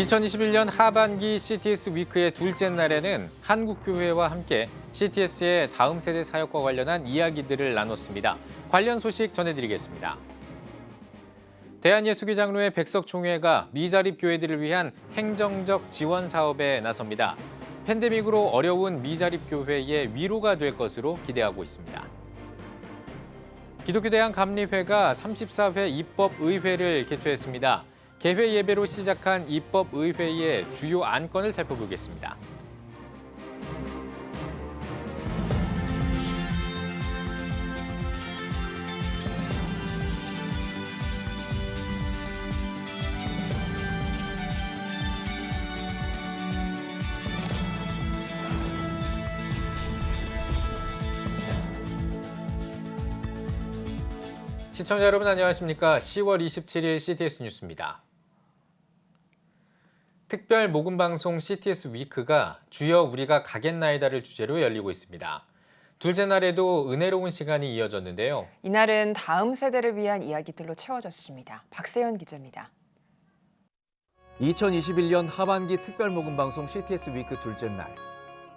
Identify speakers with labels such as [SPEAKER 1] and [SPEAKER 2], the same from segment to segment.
[SPEAKER 1] 2021년 하반기 CTS 위크의 둘째 날에는 한국교회와 함께 CTS의 다음 세대 사역과 관련한 이야기들을 나눴습니다. 관련 소식 전해드리겠습니다. 대한예수교장로회 백석총회가 미자립 교회들을 위한 행정적 지원 사업에 나섭니다. 팬데믹으로 어려운 미자립 교회의 위로가 될 것으로 기대하고 있습니다. 기독교대한감리회가 34회 입법의회를 개최했습니다. 개회 예배로 시작한 입법의회의 주요 안건을 살펴보겠습니다. 시청자 여러분 안녕하십니까? 10월 27일 CTS 뉴스입니다. 특별 모금 방송 CTS 위크가 주여 우리가 가겠나이다를 주제로 열리고 있습니다. 둘째 날에도 은혜로운 시간이 이어졌는데요.
[SPEAKER 2] 이날은 다음 세대를 위한 이야기들로 채워졌습니다. 박세현 기자입니다.
[SPEAKER 3] 2021년 하반기 특별 모금 방송 CTS 위크 둘째 날.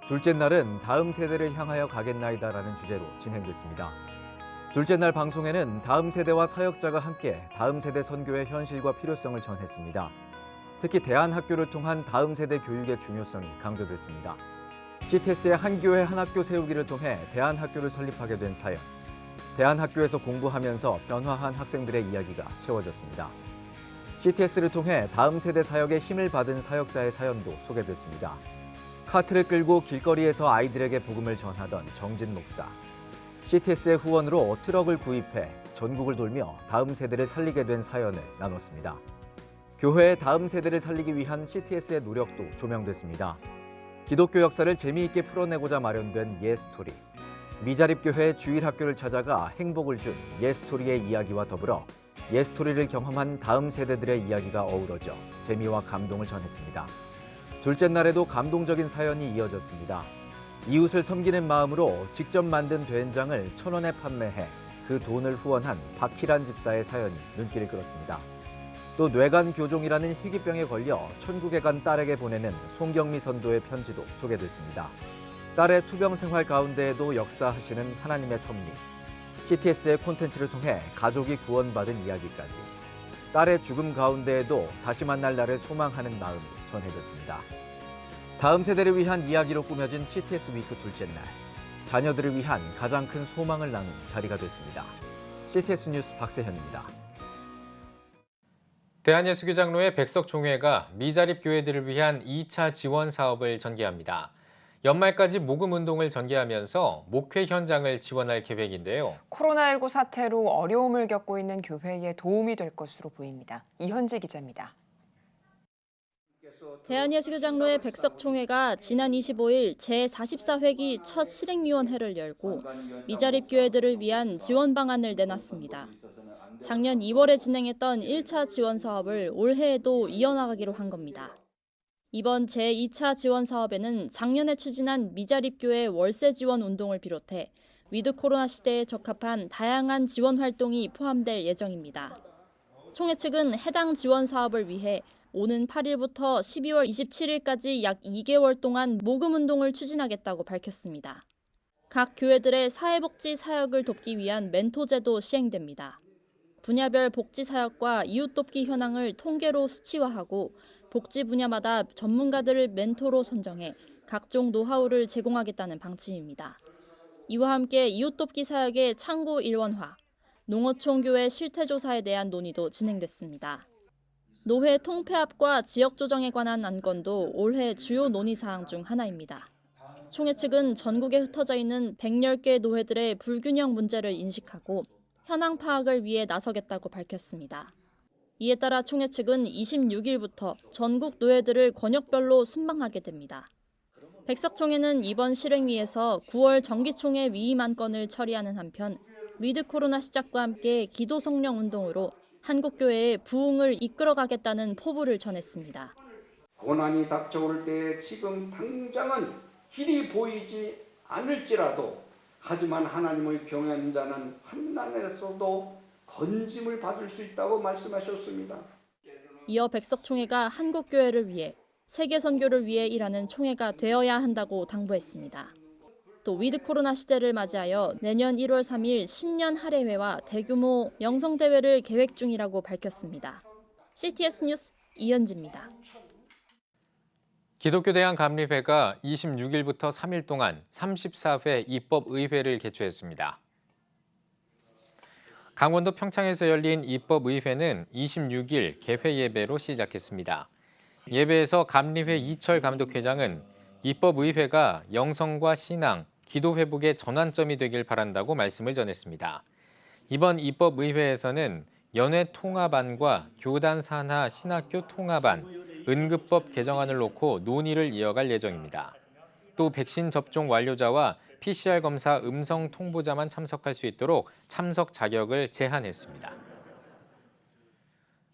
[SPEAKER 3] 둘째 날은 다음 세대를 향하여 가겠나이다라는 주제로 진행됐습니다. 둘째 날 방송에는 다음 세대와 사역자가 함께 다음 세대 선교의 현실과 필요성을 전했습니다. 특히 대안학교를 통한 다음 세대 교육의 중요성이 강조됐습니다. CTS의 한 교회 한 학교 세우기를 통해 대안학교를 설립하게 된 사연, 대안학교에서 공부하면서 변화한 학생들의 이야기가 채워졌습니다. CTS를 통해 다음 세대 사역에 힘을 받은 사역자의 사연도 소개됐습니다. 카트를 끌고 길거리에서 아이들에게 복음을 전하던 정진 목사, CTS의 후원으로 트럭을 구입해 전국을 돌며 다음 세대를 살리게 된 사연을 나눴습니다. 교회의 다음 세대를 살리기 위한 CTS의 노력도 조명됐습니다. 기독교 역사를 재미있게 풀어내고자 마련된 예스토리. 미자립 교회의 주일학교를 찾아가 행복을 준 예스토리의 이야기와 더불어 예스토리를 경험한 다음 세대들의 이야기가 어우러져 재미와 감동을 전했습니다. 둘째 날에도 감동적인 사연이 이어졌습니다. 이웃을 섬기는 마음으로 직접 만든 된장을 1,000원에 판매해 그 돈을 후원한 박희란 집사의 사연이 눈길을 끌었습니다. 또 뇌간 교종이라는 희귀병에 걸려 천국에 간 딸에게 보내는 송경미 선도의 편지도 소개됐습니다. 딸의 투병 생활 가운데에도 역사하시는 하나님의 섭리, CTS의 콘텐츠를 통해 가족이 구원받은 이야기까지, 딸의 죽음 가운데에도 다시 만날 날을 소망하는 마음이 전해졌습니다. 다음 세대를 위한 이야기로 꾸며진 CTS 위크 둘째 날, 자녀들을 위한 가장 큰 소망을 나눈 자리가 됐습니다. CTS 뉴스 박세현입니다.
[SPEAKER 1] 대한예수교장로회 백석총회가 미자립 교회들을 위한 2차 지원 사업을 전개합니다. 연말까지 모금 운동을 전개하면서 목회 현장을 지원할 계획인데요.
[SPEAKER 2] 코로나19 사태로 어려움을 겪고 있는 교회에 도움이 될 것으로 보입니다. 이현지 기자입니다.
[SPEAKER 4] 대한예수교장로회 백석총회가 지난 25일 제44회기 첫 실행위원회를 열고 미자립 교회들을 위한 지원 방안을 내놨습니다. 작년 2월에 진행했던 1차 지원 사업을 올해에도 이어나가기로 한 겁니다. 이번 제2차 지원 사업에는 작년에 추진한 미자립 교회 월세 지원 운동을 비롯해 위드 코로나 시대에 적합한 다양한 지원 활동이 포함될 예정입니다. 총회 측은 해당 지원 사업을 위해 오는 8일부터 12월 27일까지 약 2개월 동안 모금 운동을 추진하겠다고 밝혔습니다. 각 교회들의 사회복지 사역을 돕기 위한 멘토제도 시행됩니다. 분야별 복지 사역과 이웃 돕기 현황을 통계로 수치화하고 복지 분야마다 전문가들을 멘토로 선정해 각종 노하우를 제공하겠다는 방침입니다. 이와 함께 이웃 돕기 사역의 창구 일원화, 농어촌교회 실태조사에 대한 논의도 진행됐습니다. 노회 통폐합과 지역 조정에 관한 안건도 올해 주요 논의 사항 중 하나입니다. 총회 측은 전국에 흩어져 있는 110개 노회들의 불균형 문제를 인식하고 현황 파악을 위해 나서겠다고 밝혔습니다. 이에 따라 총회 측은 26일부터 전국 노회들을 권역별로 순방하게 됩니다. 백석총회는 이번 실행위에서 9월 정기총회 위임 안건을 처리하는 한편 위드 코로나 시작과 함께 기도 성령 운동으로 한국교회의 부흥을 이끌어가겠다는 포부를 전했습니다.
[SPEAKER 5] 고난이 닥쳐올 때 지금 당장은 길이 보이지 않을지라도 하지만 하나님을 경외하는 자는 환난에서도 건짐을 받을 수 있다고 말씀하셨습니다.
[SPEAKER 4] 이어 백석총회가 한국 교회를 위해 세계 선교를 위해 일하는 총회가 되어야 한다고 당부했습니다. 또 위드 코로나 시대를 맞이하여 내년 1월 3일 신년 할애회와 대규모 영성대회를 계획 중이라고 밝혔습니다. CTS 뉴스 이현지입니다.
[SPEAKER 1] 기독교 대한감리회가 26일부터 3일 동안 34회 입법의회를 개최했습니다. 강원도 평창에서 열린 입법의회는 26일 개회 예배로 시작했습니다. 예배에서 감리회 이철 감독회장은 입법의회가 영성과 신앙, 기도 회복의 전환점이 되길 바란다고 말씀을 전했습니다. 이번 입법의회에서는 연회 통합안과 교단 산하 신학교 통합안, 은급법 개정안을 놓고 논의를 이어갈 예정입니다. 또 백신 접종 완료자와 PCR 검사 음성 통보자만 참석할 수 있도록 참석 자격을 제한했습니다.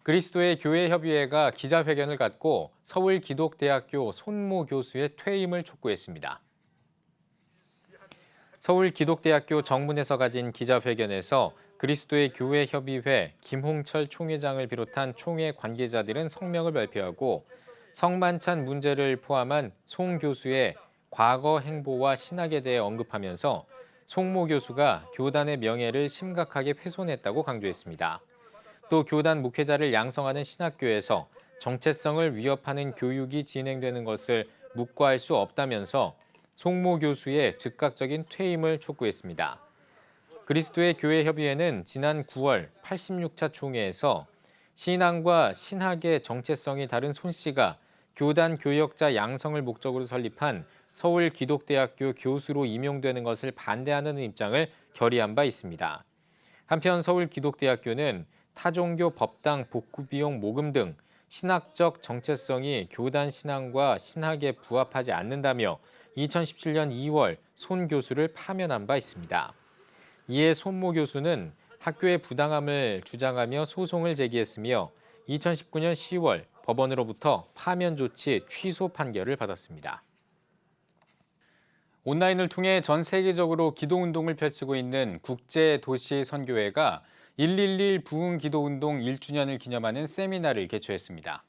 [SPEAKER 1] 그리스도의 교회협의회가 기자회견을 갖고 서울기독대학교 손모 교수의 퇴임을 촉구했습니다. 서울기독대학교 정문에서 가진 기자회견에서 그리스도의 교회협의회 김홍철 총회장을 비롯한 총회 관계자들은 성명을 발표하고 성만찬 문제를 포함한 송 교수의 과거 행보와 신학에 대해 언급하면서 송모 교수가 교단의 명예를 심각하게 훼손했다고 강조했습니다. 또 교단 목회자를 양성하는 신학교에서 정체성을 위협하는 교육이 진행되는 것을 묵과할 수 없다면서 송모 교수의 즉각적인 퇴임을 촉구했습니다. 그리스도의 교회협의회는 지난 9월 86차 총회에서 신앙과 신학의 정체성이 다른 손 씨가 교단 교역자 양성을 목적으로 설립한 서울기독대학교 교수로 임용되는 것을 반대하는 입장을 결의한 바 있습니다. 한편 서울기독대학교는 타종교 법당 복구비용 모금 등 신학적 정체성이 교단 신앙과 신학에 부합하지 않는다며 2017년 2월 손 교수를 파면한 바 있습니다. 이에 손모 교수는 학교의 부당함을 주장하며 소송을 제기했으며 2019년 10월 법원으로부터 파면 조치 취소 판결을 받았습니다. 온라인을 통해 전 세계적으로 기도운동을 펼치고 있는 국제도시선교회가 111 부흥기도운동 1주년을 기념하는 세미나를 개최했습니다.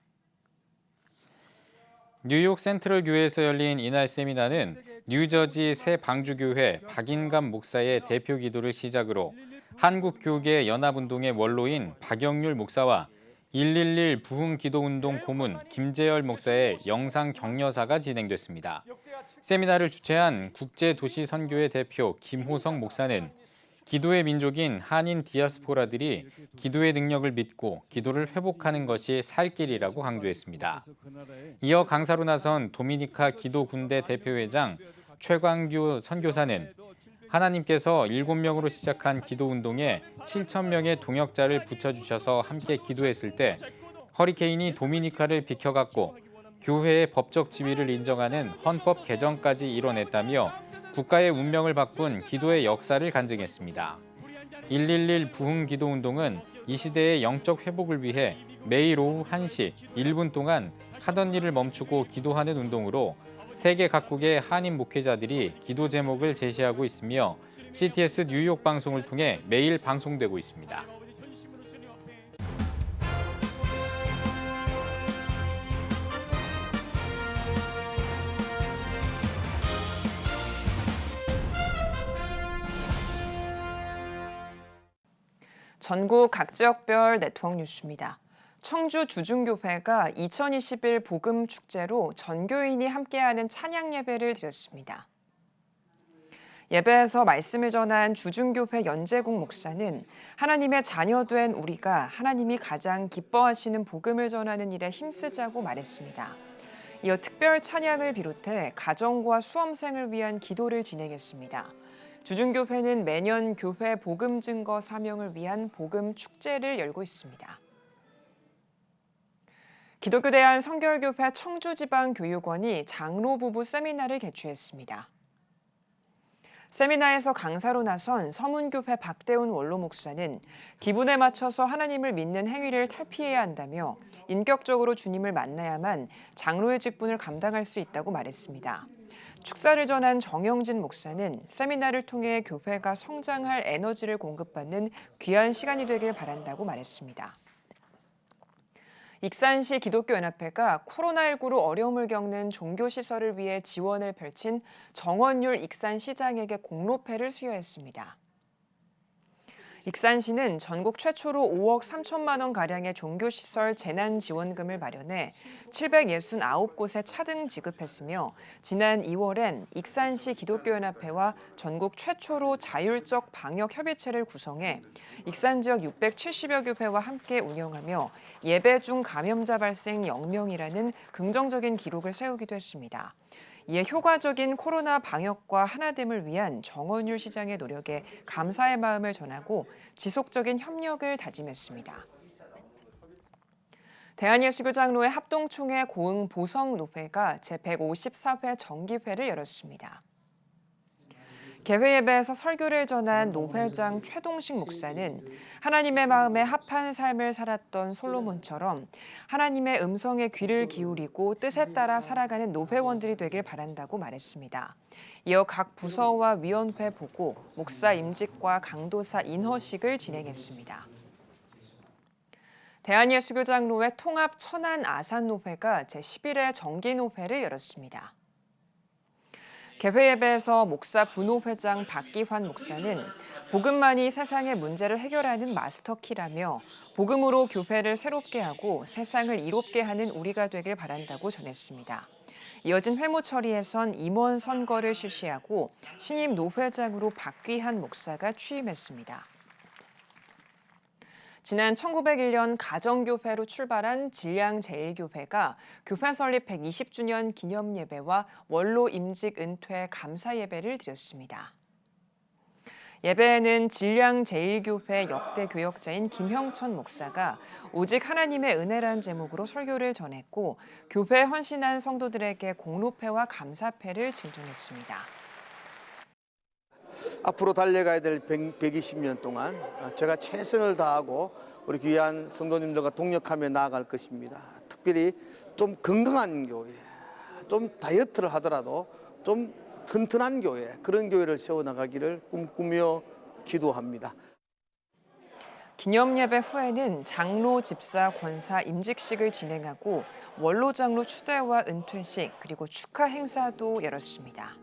[SPEAKER 1] 뉴욕 센트럴 교회에서 열린 이날 세미나는 뉴저지 새 방주교회 박인감 목사의 대표 기도를 시작으로 한국교계 연합운동의 원로인 박영률 목사와 111 부흥기도운동 고문 김재열 목사의 영상 격려사가 진행됐습니다. 세미나를 주최한 국제도시선교회 대표 김호성 목사는 기도의 민족인 한인 디아스포라들이 기도의 능력을 믿고 기도를 회복하는 것이 살 길이라고 강조했습니다. 이어 강사로 나선 도미니카 기도군대 대표회장 최광규 선교사는 하나님께서 7명으로 시작한 기도운동에 7,000명의 동역자를 붙여주셔서 함께 기도했을 때 허리케인이 도미니카를 비켜갔고 교회의 법적 지위를 인정하는 헌법 개정까지 이뤄냈다며 국가의 운명을 바꾼 기도의 역사를 간증했습니다. 111 부흥기도운동은 이 시대의 영적 회복을 위해 매일 오후 1시 1분 동안 하던 일을 멈추고 기도하는 운동으로 세계 각국의 한인 목회자들이 기도 제목을 제시하고 있으며 CTS 뉴욕 방송을 통해 매일 방송되고 있습니다.
[SPEAKER 2] 전국 각 지역별 네트워크 뉴스입니다. 청주 주중교회가 2021 복음 축제로 전교인이 함께하는 찬양 예배를 드렸습니다. 예배에서 말씀을 전한 주중교회 연재국 목사는 하나님의 자녀된 우리가 하나님이 가장 기뻐하시는 복음을 전하는 일에 힘쓰자고 말했습니다. 이어 특별 찬양을 비롯해 가정과 수험생을 위한 기도를 진행했습니다. 주중교회는 매년 교회 복음 증거 사명을 위한 복음 축제를 열고 있습니다. 기독교 대한 성결교회 청주지방교육원이 장로 부부 세미나를 개최했습니다. 세미나에서 강사로 나선 서문교회 박대훈 원로 목사는 기분에 맞춰서 하나님을 믿는 행위를 탈피해야 한다며 인격적으로 주님을 만나야만 장로의 직분을 감당할 수 있다고 말했습니다. 축사를 전한 정영진 목사는 세미나를 통해 교회가 성장할 에너지를 공급받는 귀한 시간이 되길 바란다고 말했습니다. 익산시 기독교연합회가 코로나19로 어려움을 겪는 종교시설을 위해 지원을 펼친 정원율 익산시장에게 공로패를 수여했습니다. 익산시는 전국 최초로 5억 3천만 원 가량의 종교시설 재난지원금을 마련해 769곳에 차등 지급했으며 지난 2월엔 익산시 기독교연합회와 전국 최초로 자율적 방역협의체를 구성해 익산 지역 670여 교회와 함께 운영하며 예배 중 감염자 발생 0명이라는 긍정적인 기록을 세우기도 했습니다. 이에 효과적인 코로나 방역과 하나됨을 위한 정원율 시장의 노력에 감사의 마음을 전하고 지속적인 협력을 다짐했습니다. 대한예수교장로회 합동총회 고흥 보성노회가 제154회 정기회를 열었습니다. 개회 예배에서 설교를 전한 노회장 최동식 목사는 하나님의 마음에 합한 삶을 살았던 솔로몬처럼 하나님의 음성에 귀를 기울이고 뜻에 따라 살아가는 노회원들이 되길 바란다고 말했습니다. 이어 각 부서와 위원회 보고 목사 임직과 강도사 인허식을 진행했습니다. 대한예수교장로회 통합 천안 아산노회가 제11회 정기노회를 열었습니다. 개회 예배에서 목사 분호회장 박기환 목사는 복음만이 세상의 문제를 해결하는 마스터키라며 복음으로 교회를 새롭게 하고 세상을 이롭게 하는 우리가 되길 바란다고 전했습니다. 이어진 회무 처리에선 임원 선거를 실시하고 신임 노회장으로 박귀한 목사가 취임했습니다. 지난 1901년 가정교회로 출발한 진량제일교회가 교회 설립 120주년 기념예배와 원로 임직 은퇴 감사예배를 드렸습니다. 예배에는 진량제일교회 역대 교역자인 김형천 목사가 오직 하나님의 은혜란 제목으로 설교를 전했고 교회에 헌신한 성도들에게 공로패와 감사패를 증정했습니다.
[SPEAKER 6] 앞으로 달려가야 될 120년 동안 제가 최선을 다하고 우리 귀한 성도님들과 동력하며 나아갈 것입니다. 특별히 좀 건강한 교회, 좀 다이어트를 하더라도 좀 튼튼한 교회, 그런 교회를 세워나가기를 꿈꾸며 기도합니다.
[SPEAKER 2] 기념예배 후에는 장로, 집사, 권사 임직식을 진행하고 원로장로 추대와 은퇴식 그리고 축하 행사도 열었습니다.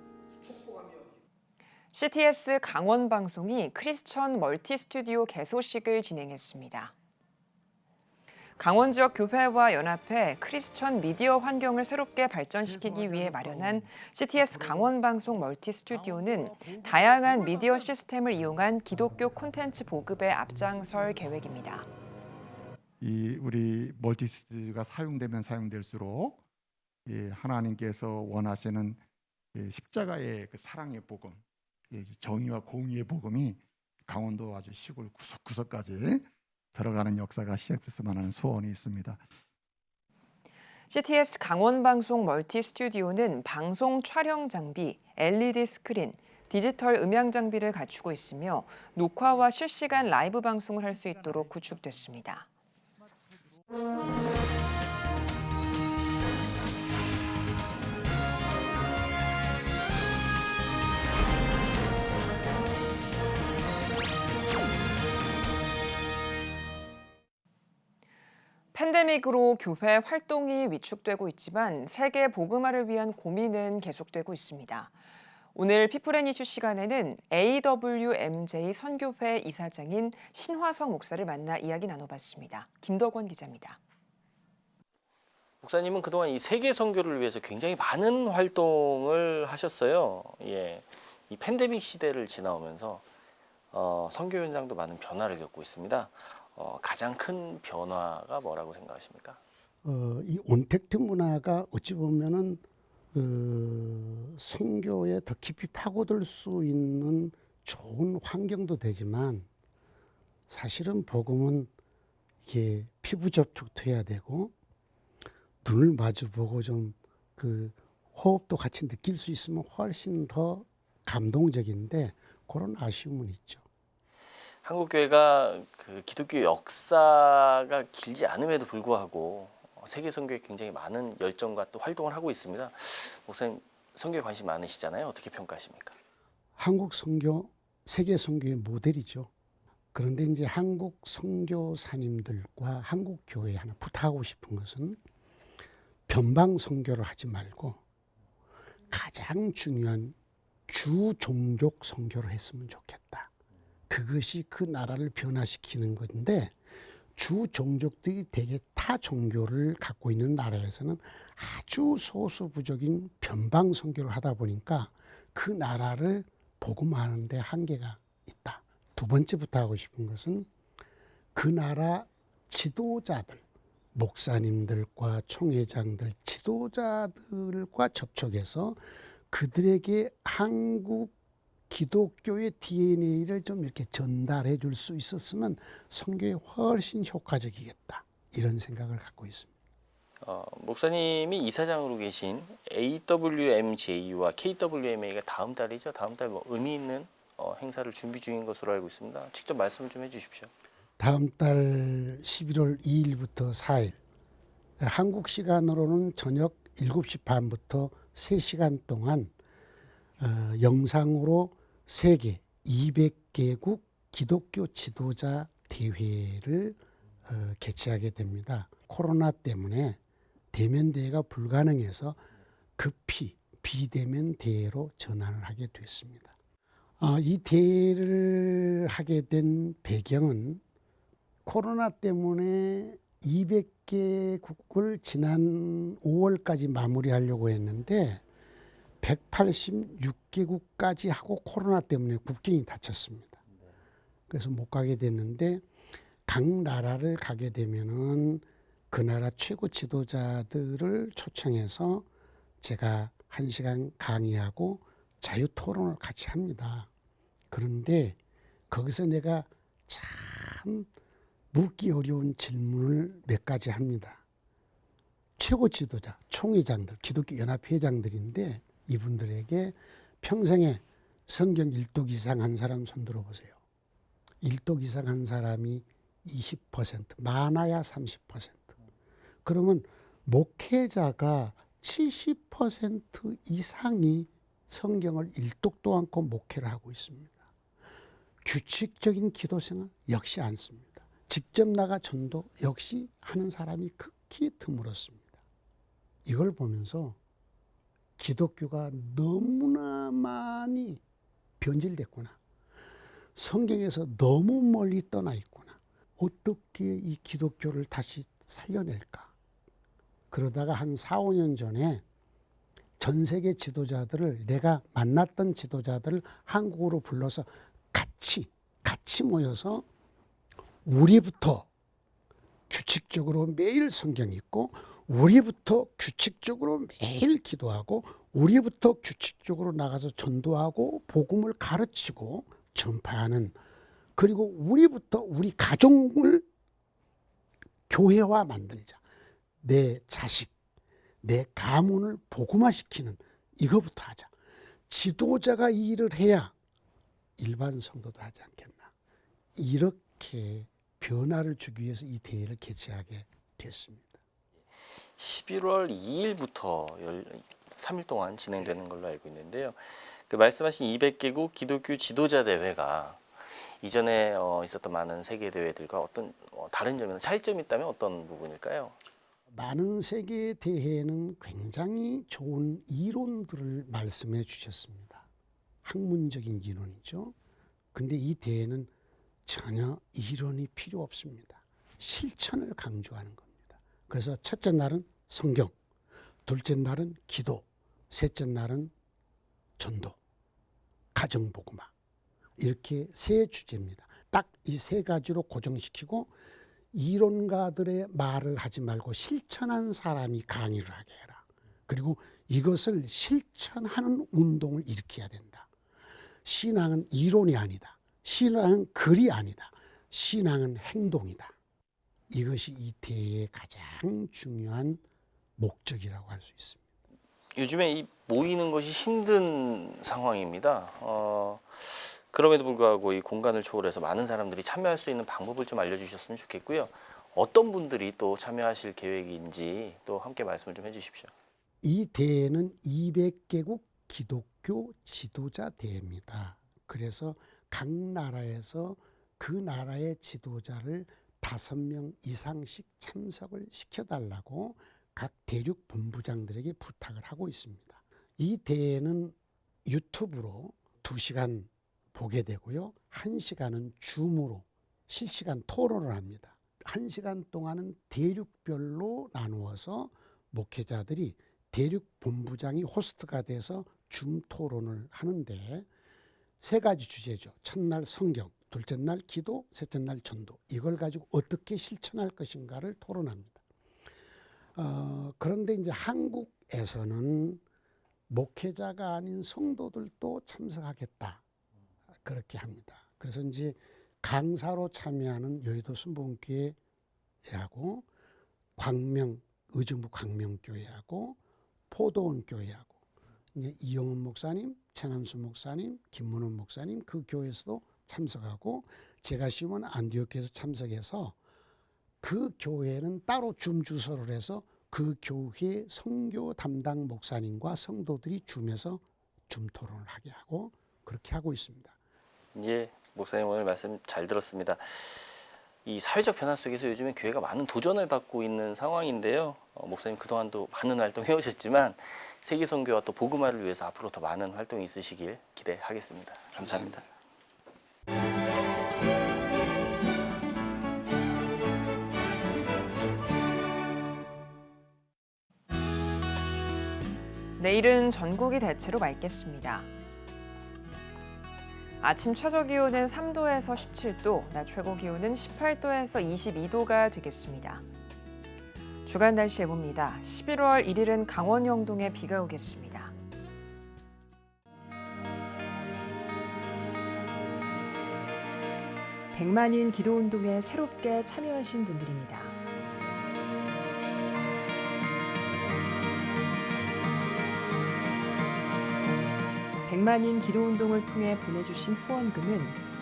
[SPEAKER 2] CTS 강원방송이 크리스천 멀티스튜디오 개소식을 진행했습니다. 강원 지역 교회와 연합해 크리스천 미디어 환경을 새롭게 발전시키기 위해 마련한 CTS 강원방송 멀티스튜디오는 다양한 미디어 시스템을 이용한 기독교 콘텐츠 보급에 앞장설 계획입니다.
[SPEAKER 7] 우리 멀티스튜디오가 사용되면 사용될수록 하나님께서 원하시는 십자가의 그 사랑의 복음, 정의와 공의의 복음이 강원도 아주 시골 구석구석까지 들어가는 역사가 시작됐으면 하는 소원이 있습니다.
[SPEAKER 2] CTS 강원방송 멀티스튜디오는 방송 촬영 장비, LED 스크린, 디지털 음향 장비를 갖추고 있으며 녹화와 실시간 라이브 방송을 할 수 있도록 구축됐습니다. 팬데믹으로 교회 활동이 위축되고 있지만 세계 복음화를 위한 고민은 계속되고 있습니다. 오늘 피플앤이슈 시간에는 AWMJ 선교회 이사장인 신화성 목사를 만나 이야기 나눠봤습니다. 김덕원 기자입니다.
[SPEAKER 8] 목사님은 그동안 이 세계 선교를 위해서 굉장히 많은 활동을 하셨어요. 이 팬데믹 시대를 지나오면서 선교 현장도 많은 변화를 겪고 있습니다. 가장 큰 변화가 뭐라고 생각하십니까?
[SPEAKER 9] 이 온택트 문화가 어찌 보면은 선교에 더 깊이 파고들 수 있는 좋은 환경도 되지만 사실은 복음은 이게 피부 접촉도 해야 되고 눈을 마주보고 좀 그 호흡도 같이 느낄 수 있으면 훨씬 더 감동적인데 그런 아쉬움은 있죠.
[SPEAKER 8] 한국 교회가 그 기독교 역사가 길지 않음에도 불구하고 세계 선교에 굉장히 많은 열정과 또 활동을 하고 있습니다. 목사님 선교에 관심 많으시잖아요. 어떻게 평가하십니까?
[SPEAKER 9] 한국 선교 세계 선교의 모델이죠. 그런데 이제 한국 선교사님들과 한국 교회에 하나 부탁하고 싶은 것은 변방 선교를 하지 말고 가장 중요한 주 종족 선교를 했으면 좋겠다. 그것이 그 나라를 변화시키는 건데 주 종족들이 대개 타 종교를 갖고 있는 나라에서는 아주 소수 부족인 변방 선교를 하다 보니까 그 나라를 복음화하는 데 한계가 있다. 두 번째 부탁하고 싶은 것은 그 나라 지도자들, 목사님들과 총회장들, 지도자들과 접촉해서 그들에게 한국 기독교의 DNA를 좀 이렇게 전달해 줄 수 있었으면 선교에 훨씬 효과적이겠다. 이런 생각을 갖고 있습니다.
[SPEAKER 8] 목사님이 이사장으로 계신 AWMJ와 KWMA가 다음 달이죠. 다음 달 뭐 의미 있는 행사를 준비 중인 것으로 알고 있습니다. 직접 말씀을 좀 해주십시오.
[SPEAKER 9] 다음 달 11월 2일부터 4일 한국 시간으로는 저녁 7시 반부터 3시간 동안 영상으로 세계 200개국 기독교 지도자 대회를 개최하게 됩니다. 코로나 때문에 대면 대회가 불가능해서 급히 비대면 대회로 전환을 하게 됐습니다. 이 대회를 하게 된 배경은 코로나 때문에 200개국을 지난 5월까지 마무리하려고 했는데 186개국까지 하고 코로나 때문에 국경이 닫혔습니다. 그래서 못 가게 됐는데 각 나라를 가게 되면은 그 나라 최고 지도자들을 초청해서 제가 1시간 강의하고 자유 토론을 같이 합니다. 그런데 거기서 내가 참 묻기 어려운 질문을 몇 가지 합니다. 최고 지도자, 총회장들, 기독교 연합회장들인데 이분들에게 평생에 성경 1독 이상 한 사람 손 들어보세요. 1독 이상 한 사람이 20%, 많아야 30%. 그러면 목회자가 70% 이상이 성경을 1독도 않고 목회를 하고 있습니다. 규칙적인 기도생활 역시 않습니다. 직접 나가 전도 역시 하는 사람이 극히 드물었습니다. 이걸 보면서 기독교가 너무나 많이 변질됐구나. 성경에서 너무 멀리 떠나 있구나. 어떻게 이 기독교를 다시 살려낼까? 그러다가 한 4, 5년 전에 전 세계 지도자들을 내가 만났던 지도자들을 한국으로 불러서 같이 모여서 우리부터 규칙적으로 매일 성경 읽고 우리부터 규칙적으로 매일 기도하고 우리부터 규칙적으로 나가서 전도하고 복음을 가르치고 전파하는 그리고 우리부터 우리 가정을 교회화 만들자. 내 자식, 내 가문을 복음화시키는 이거부터 하자. 지도자가 이 일을 해야 일반 성도도 하지 않겠나. 이렇게 변화를 주기 위해서 이 대회를 개최하게 됐습니다.
[SPEAKER 8] 11월 2일부터 3일 동안 진행되는 걸로 알고 있는데요. 그 말씀하신 200개국 기독교 지도자 대회가 이전에 있었던 많은 세계 대회들과 어떤 다른 점이나 차이점이 있다면 어떤 부분일까요?
[SPEAKER 9] 많은 세계 대회는 굉장히 좋은 이론들을 말씀해 주셨습니다. 학문적인 이론이죠. 근데 이 대회는 전혀 이론이 필요 없습니다. 실천을 강조하는 겁니다. 그래서 첫째 날은 성경, 둘째 날은 기도, 셋째 날은 전도, 가정복음화. 이렇게 세 주제입니다. 딱 이 세 가지로 고정시키고 이론가들의 말을 하지 말고 실천한 사람이 강의를 하게 해라. 그리고 이것을 실천하는 운동을 일으켜야 된다. 신앙은 이론이 아니다. 신앙은 글이 아니다. 신앙은 행동이다. 이것이 이 대회의 가장 중요한 목적이라고 할 수 있습니다.
[SPEAKER 8] 요즘에 이 모이는 것이 힘든 상황입니다. 그럼에도 불구하고 이 공간을 초월해서 많은 사람들이 참여할 수 있는 방법을 좀 알려주셨으면 좋겠고요. 어떤 분들이 또 참여하실 계획인지 또 함께 말씀을 좀 해주십시오.
[SPEAKER 9] 이 대회는 200개국 기독교 지도자 대회입니다. 그래서 각 나라에서 그 나라의 지도자를 5명 이상씩 참석을 시켜달라고 각 대륙 본부장들에게 부탁을 하고 있습니다. 이 대회는 유튜브로 2시간 보게 되고요. 1시간은 줌으로 실시간 토론을 합니다. 1시간 동안은 대륙별로 나누어서 목회자들이 대륙 본부장이 호스트가 돼서 줌 토론을 하는데 3가지 주제죠. 첫날 성경, 둘째 날 기도, 셋째 날 전도. 이걸 가지고 어떻게 실천할 것인가를 토론합니다. 그런데 이제 한국에서는 목회자가 아닌 성도들도 참석하겠다. 그렇게 합니다. 그래서 이제 강사로 참여하는 여의도 순복음교회하고 의정부 광명교회하고 포도원 교회하고 이영훈 목사님, 최남수 목사님, 김문원 목사님 그 교회에서도 참석하고 제가 심은 안디옥교회에서 참석해서 그 교회는 따로 줌 주소를 해서 그 교회 선교 담당 목사님과 성도들이 줌에서 줌 토론을 하게 하고 그렇게 하고 있습니다.
[SPEAKER 8] 예, 목사님 오늘 말씀 잘 들었습니다. 이 사회적 변화 속에서 요즘에 교회가 많은 도전을 받고 있는 상황인데요. 목사님 그동안도 많은 활동해 오셨지만 세계 선교와 또 복음화를 위해서 앞으로 더 많은 활동이 있으시길 기대하겠습니다. 감사합니다.
[SPEAKER 2] 내일은 전국이 대체로 맑겠습니다. 아침 최저 기온은 3도에서 17도, 낮 최고 기온은 18도에서 22도가 되겠습니다. 주간 날씨 예보입니다. 11월 1일은 강원 영동에 비가 오겠습니다. 백만인 기도운동에 새롭게 참여하신 분들입니다. 백만인 기도운동을 통해 보내주신 후원금은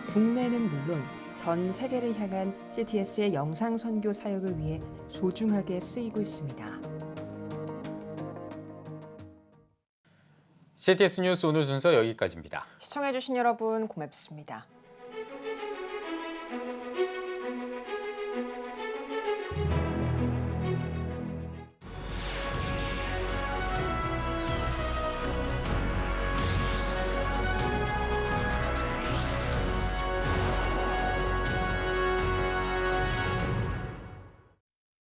[SPEAKER 2] 국내는 물론 전 세계를 향한 CTS의 영상 선교 사역을 위해 소중하게 쓰이고 있습니다.
[SPEAKER 1] CTS 뉴스 오늘 순서 여기까지입니다.
[SPEAKER 2] 시청해주신 여러분 고맙습니다.